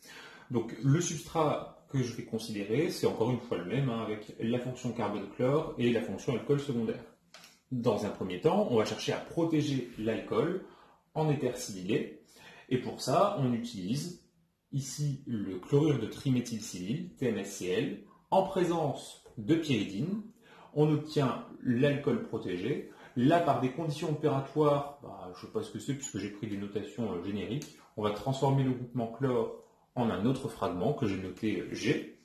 Donc le substrat que je vais considérer, c'est encore une fois le même, avec la fonction carbone-chlore et la fonction alcool secondaire. Dans un premier temps, on va chercher à protéger l'alcool en éther silylé, et pour ça, on utilise ici le chlorure de triméthylsilyle, TMSCl, en présence de pyridine. On obtient l'alcool protégé. Là, par des conditions opératoires, je ne sais pas ce que c'est puisque j'ai pris des notations génériques, on va transformer le groupement chlore en un autre fragment que j'ai noté G.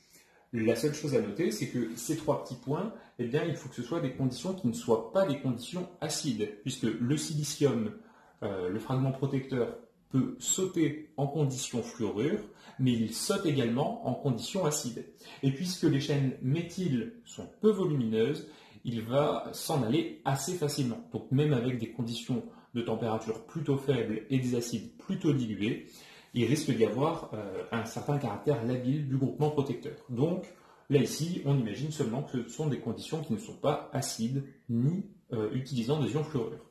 La seule chose à noter, c'est que ces trois petits points, eh bien, il faut que ce soit des conditions qui ne soient pas des conditions acides, puisque le silicium, le fragment protecteur, peut sauter en conditions fluorure, mais il saute également en conditions acides. Et puisque les chaînes méthyl sont peu volumineuses, il va s'en aller assez facilement. Donc même avec des conditions de température plutôt faibles et des acides plutôt dilués, il risque d'y avoir un certain caractère labile du groupement protecteur. Donc là ici, on imagine seulement que ce sont des conditions qui ne sont pas acides ni utilisant des ions fluorure.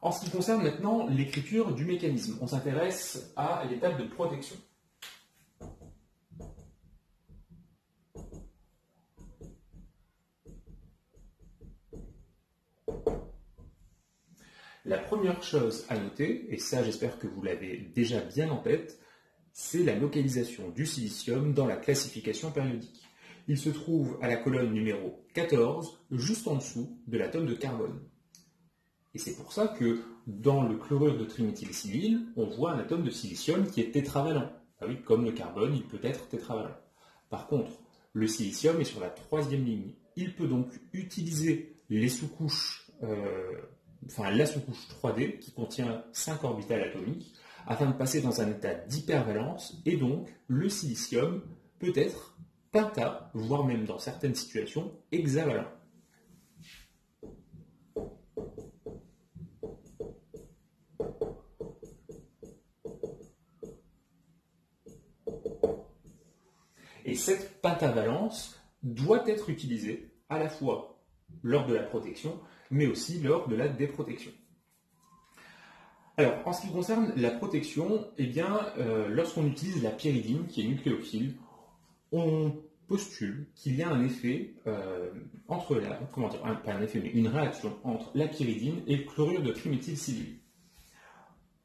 En ce qui concerne maintenant l'écriture du mécanisme, on s'intéresse à l'étape de protection. La première chose à noter, et ça j'espère que vous l'avez déjà bien en tête, c'est la localisation du silicium dans la classification périodique. Il se trouve à la colonne numéro 14, juste en dessous de l'atome de carbone. Et c'est pour ça que dans le chlorure de triméthylsilyle, on voit un atome de silicium qui est tétravalent. Ah oui, comme le carbone, il peut être tétravalent. Par contre, le silicium est sur la troisième ligne. Il peut donc utiliser les sous-couches, la sous-couche 3D qui contient 5 orbitales atomiques afin de passer dans un état d'hypervalence, et donc le silicium peut être penta, voire même dans certaines situations hexavalent. Et cette pentavalence doit être utilisée à la fois lors de la protection, mais aussi lors de la déprotection. Alors, en ce qui concerne la protection, eh bien, lorsqu'on utilise la pyridine, qui est nucléophile, on postule qu'il y a un effet une réaction entre la pyridine et le chlorure de triméthylsilyle.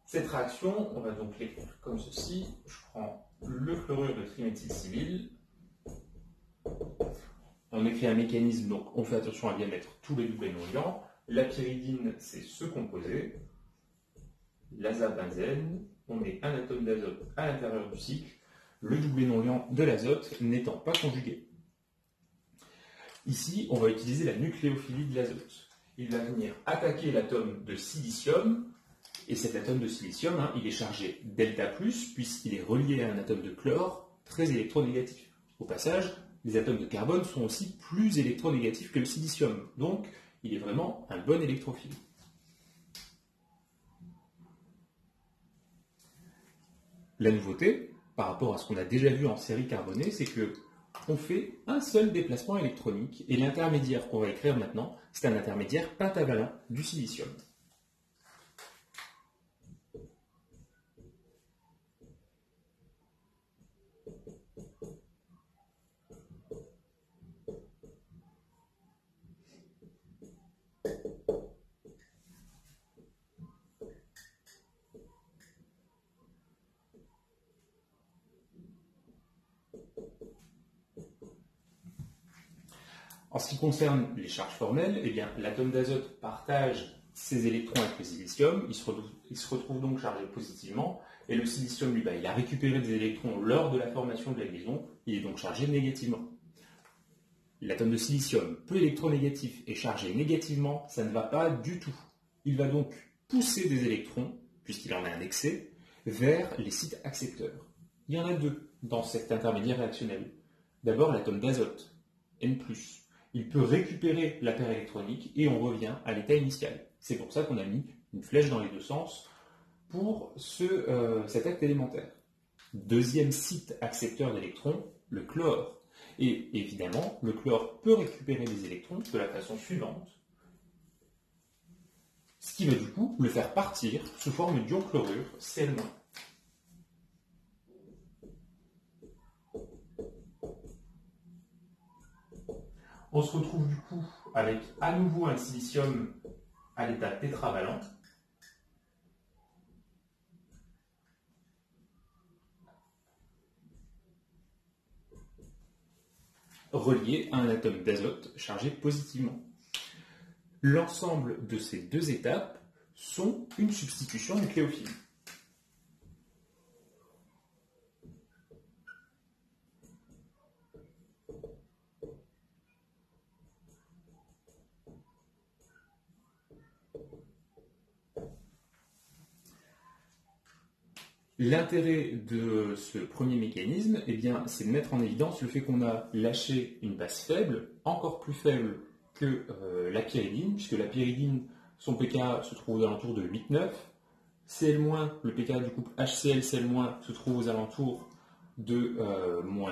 Cette réaction, on va donc l'écrire comme ceci. Je prends le chlorure de triméthylsilyle. On écrit un mécanisme, donc on fait attention à bien mettre tous les doublés non-liants. La pyridine, c'est ce composé, l'azabenzène, on met un atome d'azote à l'intérieur du cycle, le doublet non liant de l'azote n'étant pas conjugué. Ici, on va utiliser la nucléophilie de l'azote. Il va venir attaquer l'atome de silicium, et cet atome de silicium, il est chargé delta+, puisqu'il est relié à un atome de chlore très électronégatif. Au passage, les atomes de carbone sont aussi plus électronégatifs que le silicium, donc il est vraiment un bon électrophile. La nouveauté, par rapport à ce qu'on a déjà vu en série carbonée, c'est que on fait un seul déplacement électronique, et l'intermédiaire qu'on va écrire maintenant, c'est un intermédiaire pentavalent du silicium. En ce qui concerne les charges formelles, eh bien, l'atome d'azote partage ses électrons avec le silicium, il se retrouve donc chargé positivement, et le silicium, lui, il a récupéré des électrons lors de la formation de la liaison, il est donc chargé négativement. L'atome de silicium, peu électronégatif et chargé négativement, ça ne va pas du tout. Il va donc pousser des électrons, puisqu'il en a un excès, vers les sites accepteurs. Il y en a deux dans cet intermédiaire réactionnel. D'abord l'atome d'azote, N+. Il peut récupérer la paire électronique et on revient à l'état initial. C'est pour ça qu'on a mis une flèche dans les deux sens pour cet acte élémentaire. Deuxième site accepteur d'électrons, le chlore. Et évidemment, le chlore peut récupérer des électrons de la façon suivante, ce qui va du coup le faire partir sous forme d'ion chlorure, Cl-. On se retrouve du coup avec à nouveau un silicium à l'état tétravalent. Relié à un atome d'azote chargé positivement. L'ensemble de ces deux étapes sont une substitution nucléophile. L'intérêt de ce premier mécanisme, c'est de mettre en évidence le fait qu'on a lâché une base faible, encore plus faible que la pyridine, puisque la pyridine, son pK se trouve aux alentours de 8,9. Cl-, le pK du couple HCl-Cl- se trouve aux alentours de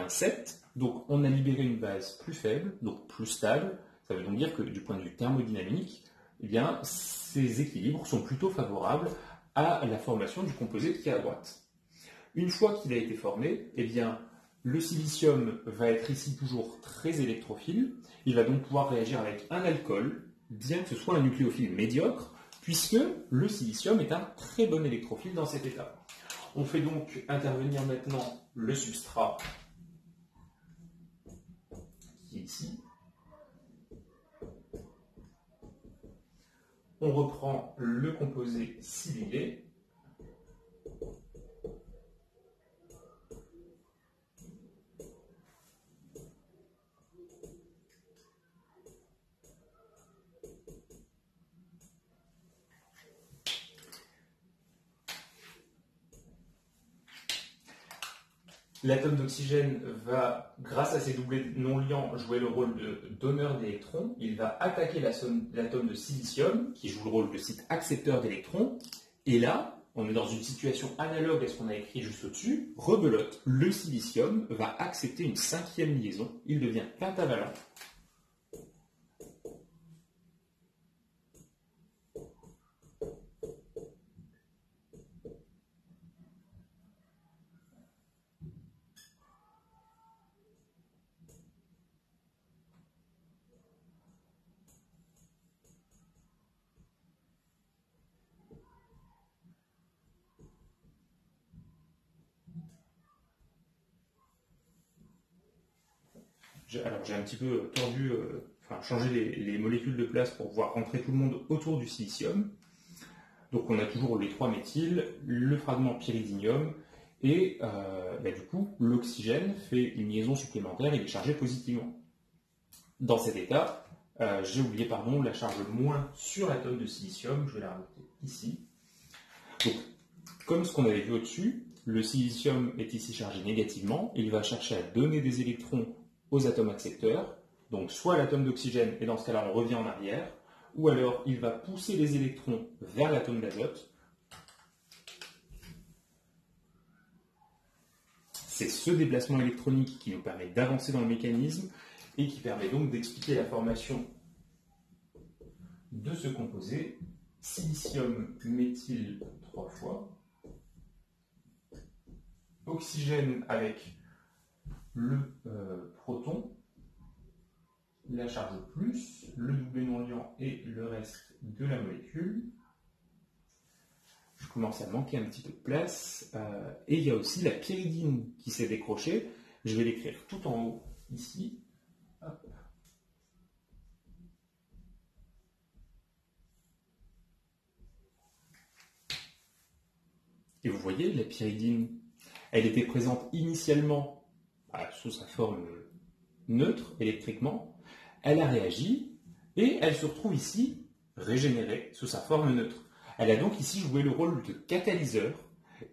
-7. Donc on a libéré une base plus faible, donc plus stable. Ça veut donc dire que du point de vue thermodynamique, ces équilibres sont plutôt favorables à la formation du composé qui est à droite. Une fois qu'il a été formé, le silicium va être ici toujours très électrophile. Il va donc pouvoir réagir avec un alcool, bien que ce soit un nucléophile médiocre, puisque le silicium est un très bon électrophile dans cet état. On fait donc intervenir maintenant le substrat, qui est ici. On reprend le composé silylé. L'atome d'oxygène va, grâce à ses doublets non liants, jouer le rôle de donneur d'électrons. Il va attaquer l'atome de silicium, qui joue le rôle de site accepteur d'électrons. Et là, on est dans une situation analogue à ce qu'on a écrit juste au-dessus. Rebelote, le silicium va accepter une 5e liaison. Il devient pentavalent. Alors j'ai un petit peu changé les molécules de place pour pouvoir rentrer tout le monde autour du silicium. Donc on a toujours les 3 méthyls, le fragment pyridinium, et du coup l'oxygène fait une liaison supplémentaire, il est chargé positivement. Dans cet état, j'ai oublié la charge moins sur l'atome de silicium, je vais la rajouter ici. Donc, comme ce qu'on avait vu au-dessus, le silicium est ici chargé négativement, il va chercher à donner des électrons aux atomes accepteurs, donc soit l'atome d'oxygène, et dans ce cas-là on revient en arrière, ou alors il va pousser les électrons vers l'atome d'azote. C'est ce déplacement électronique qui nous permet d'avancer dans le mécanisme et qui permet donc d'expliquer la formation de ce composé, silicium méthyle 3 fois, oxygène avec le proton, la charge plus, le doublé non liant et le reste de la molécule. Je commence à manquer un petit peu de place. Et il y a aussi la pyridine qui s'est décrochée. Je vais l'écrire tout en haut, ici. Hop. Et vous voyez, la pyridine, elle était présente initialement sous sa forme neutre électriquement. Elle a réagi et elle se retrouve ici régénérée sous sa forme neutre. Elle a donc ici joué le rôle de catalyseur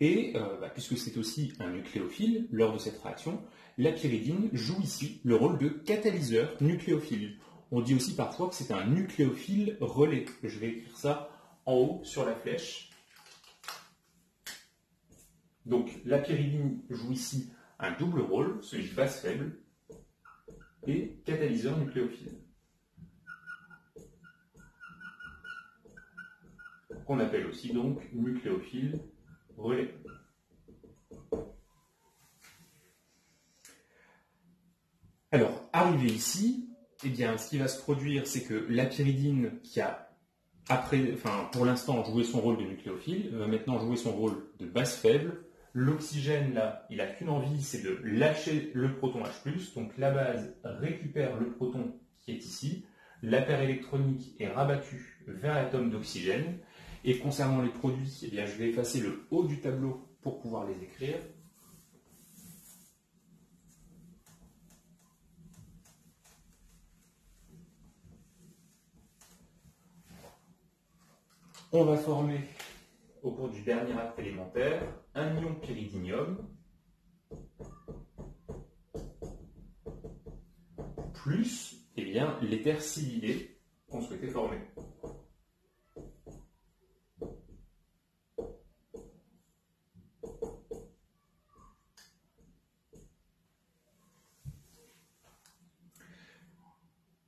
et puisque c'est aussi un nucléophile lors de cette réaction, la pyridine joue ici le rôle de catalyseur nucléophile. On dit aussi parfois que c'est un nucléophile relais. Je vais écrire ça en haut sur la flèche. Donc la pyridine joue ici un double rôle, celui de base faible et catalyseur nucléophile, qu'on appelle aussi donc nucléophile relais. Alors, arrivé ici, eh bien, ce qui va se produire, c'est que la pyridine, qui a pour l'instant joué son rôle de nucléophile, va maintenant jouer son rôle de base faible. L'oxygène, là, il n'a qu'une envie, c'est de lâcher le proton H+, donc la base récupère le proton qui est ici, la paire électronique est rabattue vers l'atome d'oxygène, et concernant les produits, eh bien, je vais effacer le haut du tableau pour pouvoir les écrire. On va former, au cours du dernier acte élémentaire, un ion pyridinium plus l'éther silylé qu'on souhaitait former.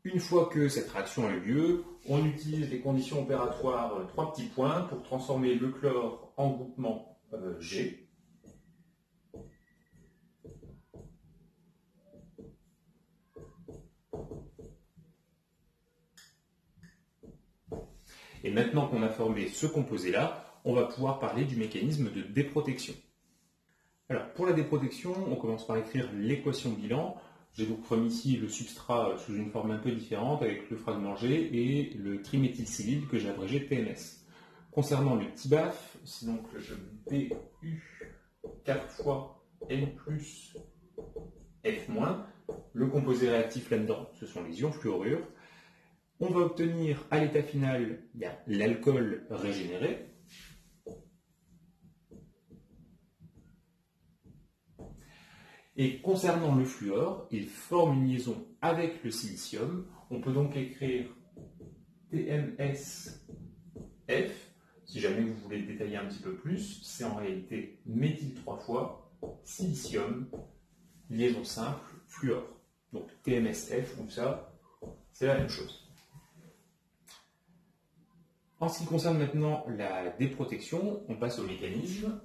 Une fois que cette réaction a eu lieu, on utilise les conditions opératoires 3 petits points pour transformer le chlore en groupement G. Et maintenant qu'on a formé ce composé-là, on va pouvoir parler du mécanisme de déprotection. Alors, pour la déprotection, on commence par écrire l'équation bilan. J'ai donc remis ici le substrat sous une forme un peu différente avec le fragment G et le triméthylsilyle que j'ai abrégé TMS. Concernant le TIBAF, c'est donc le BU 4 fois N plus F-. Le composé réactif là-dedans, ce sont les ions fluorures. On va obtenir à l'état final l'alcool régénéré. Et concernant le fluor, il forme une liaison avec le silicium. On peut donc écrire TMSF. Si jamais vous voulez détailler un petit peu plus, c'est en réalité méthyle 3 fois, silicium, liaison simple, fluor. Donc TMSF, comme ça, c'est la même chose. En ce qui concerne maintenant la déprotection, on passe au mécanisme.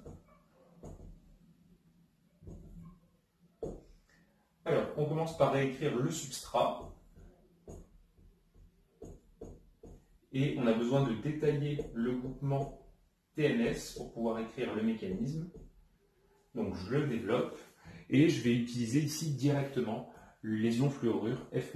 Alors, on commence par réécrire le substrat. Et on a besoin de détailler le groupement TMS pour pouvoir écrire le mécanisme. Donc je le développe et je vais utiliser ici directement les ions fluorure F-.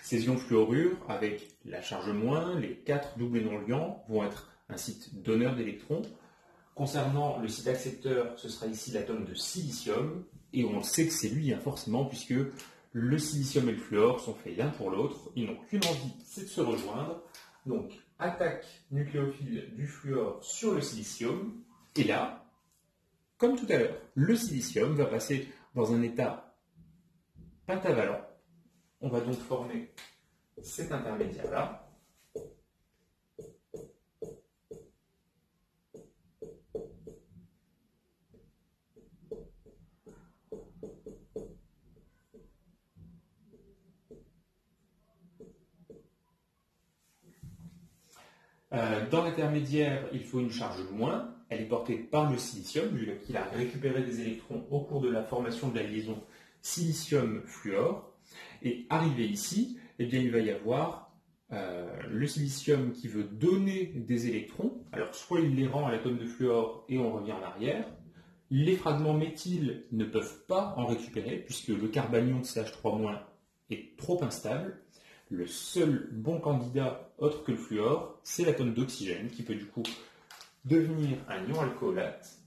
Ces ions fluorure, avec la charge moins, les 4 doubles non-liants, vont être un site donneur d'électrons. Concernant le site accepteur, ce sera ici l'atome de silicium, et on sait que c'est lui, forcément, puisque le silicium et le fluor sont faits l'un pour l'autre, ils n'ont qu'une envie, c'est de se rejoindre. Donc, attaque nucléophile du fluor sur le silicium, et là, comme tout à l'heure, le silicium va passer dans un état pentavalent. On va donc former cet intermédiaire-là. Dans l'intermédiaire, il faut une charge moins. Elle est portée par le silicium, vu qu'il a récupéré des électrons au cours de la formation de la liaison silicium-fluor. Et arrivé ici, eh bien, il va y avoir le silicium qui veut donner des électrons. Alors, soit il les rend à l'atome de fluor et on revient en arrière. Les fragments méthyl ne peuvent pas en récupérer, puisque le carbanion de CH3- est trop instable. Le seul bon candidat autre que le fluor, c'est l'atome d'oxygène qui peut du coup devenir un ion alcoolate.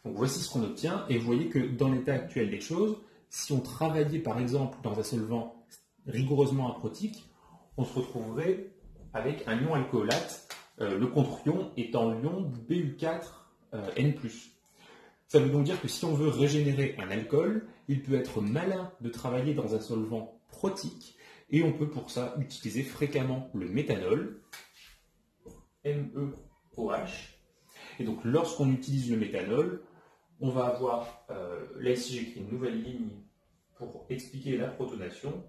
Donc voici ce qu'on obtient, et vous voyez que dans l'état actuel des choses, si on travaillait par exemple dans un solvant rigoureusement aprotique, on se retrouverait avec un ion alcoolate, le contre-ion étant l'ion Bu4N+. Ça veut donc dire que si on veut régénérer un alcool, il peut être malin de travailler dans un solvant protique, et on peut pour ça utiliser fréquemment le méthanol, MEOH. Et donc lorsqu'on utilise le méthanol, on va avoir, là ici j'écris une nouvelle ligne pour expliquer la protonation.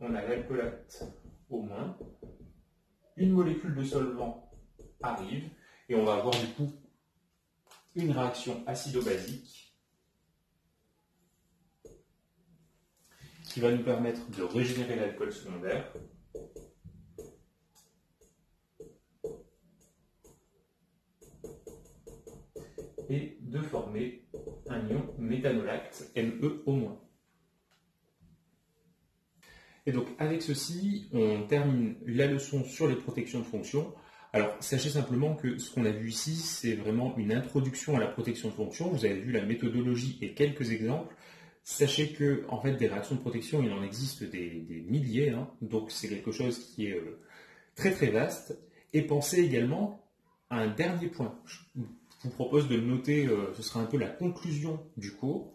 On a l'alcoolate au moins, une molécule de solvant arrive, et on va avoir du coup une réaction acido-basique qui va nous permettre de régénérer l'alcool secondaire. Et de former un ion méthanolacte, Me-. Et donc avec ceci, on termine la leçon sur les protections de fonction. Alors sachez simplement que ce qu'on a vu ici, c'est vraiment une introduction à la protection de fonction. Vous avez vu la méthodologie et quelques exemples. Sachez que en fait, des réactions de protection, il en existe des milliers, donc c'est quelque chose qui est très très vaste. Et pensez également à un dernier point. Je vous propose de le noter, ce sera un peu la conclusion du cours,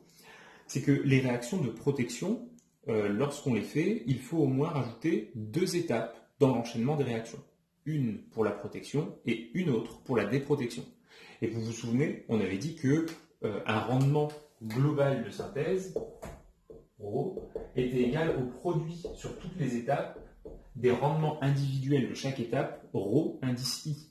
c'est que les réactions de protection, lorsqu'on les fait, il faut au moins rajouter 2 étapes dans l'enchaînement des réactions. Une pour la protection et une autre pour la déprotection. Et vous vous souvenez, on avait dit que un rendement global de synthèse, ρ, était égal au produit sur toutes les étapes des rendements individuels de chaque étape, ρ indice I.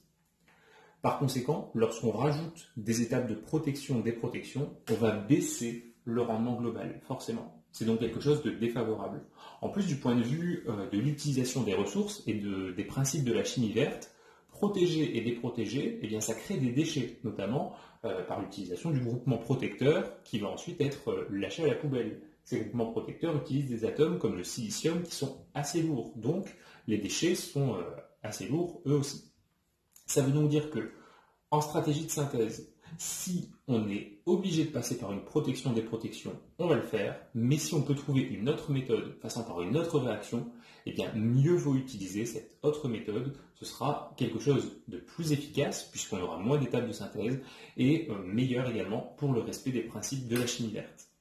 Par conséquent, lorsqu'on rajoute des étapes de protection-déprotection, on va baisser le rendement global, forcément. C'est donc quelque chose de défavorable. En plus, du point de vue de l'utilisation des ressources et des principes de la chimie verte, protéger et déprotéger, eh bien, ça crée des déchets, notamment par l'utilisation du groupement protecteur qui va ensuite être lâché à la poubelle. Ces groupements protecteurs utilisent des atomes comme le silicium qui sont assez lourds, donc les déchets sont assez lourds eux aussi. Ça veut donc dire que, en stratégie de synthèse, si on est obligé de passer par une protection-déprotection, on va le faire, mais si on peut trouver une autre méthode passant par une autre réaction, eh bien mieux vaut utiliser cette autre méthode, ce sera quelque chose de plus efficace puisqu'on aura moins d'étapes de synthèse et meilleur également pour le respect des principes de la chimie verte.